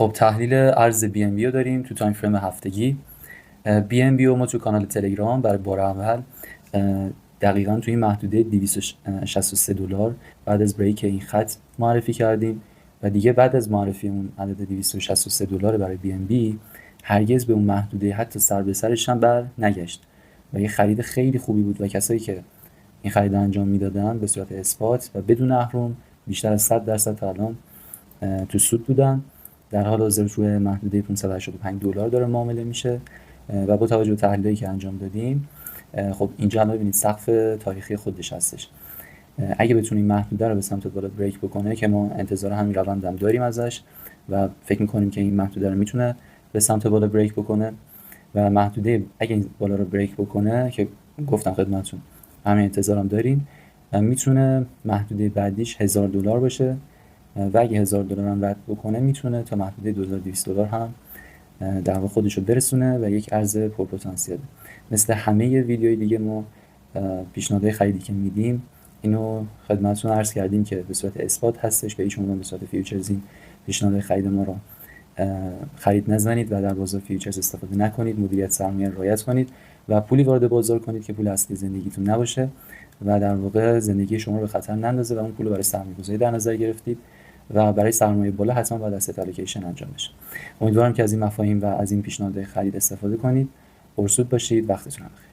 خب تحلیل ارز BNB رو داریم تو تایم فریم هفتگی. BNB رو ما تو کانال تلگرام برای بار اول دقیقاً توی این محدوده $263 بعد از بریک این خط معرفی کردیم و دیگه بعد از معرفی اون عدد $263 برای BNB هرگز به اون محدوده حتی سر به سرش هم بر نگشت و یه خرید خیلی خوبی بود و کسایی که این خرید انجام میدادن به صورت اثبات و بدون اهرم بیشتر از 100% تا الان تو سود بودن. در حال حاضر روی محدوده $585 داره معامله میشه و با توجه به تحلیلی که انجام دادیم خب اینجا هم ببینید سقف تاریخی خودش هستش. اگه بتونه این محدوده رو به سمت بالا بریک بکنه که ما انتظار همین روند هم داریم ازش و فکر میکنیم که این محدوده رو میتونه به سمت بالا بریک بکنه و محدوده اگه این بالا رو بریک بکنه که گفتم خدمتتون همین انتظارم داریم میتونه محدوده بعدیش $1000 باشه و اگه $1000 هم رد بکنه میتونه تا محدوده $2200 هم در واقع خودش رو برسونه و یک ارز پرپتانسیل. مثل همه ویدیوهای دیگه ما پیشنهادهای خریدی که میدیم اینو خدمتتون عرض کردیم که به صورت اثبات هستش و هیچ عنوان به صورت فیوچرز این پیشنهادهای خرید ما رو خرید نزنید و در بازار فیوچرز استفاده نکنید. مدیریت سرمایه رعایت کنید و پولی وارد بازار کنید که پول اصلی زندگیتون نباشه و در واقع زندگی شما رو به خطر نندازه و اون پول رو برای سرمایه‌گذاری در نظر گرفتید و برای سرمایه بالا حتما باید asset allocation انجام بشه. امیدوارم که از این مفاهیم و از این پیشنهادهای خرید استفاده کنید. پرسود باشید. وقتتون بخیر.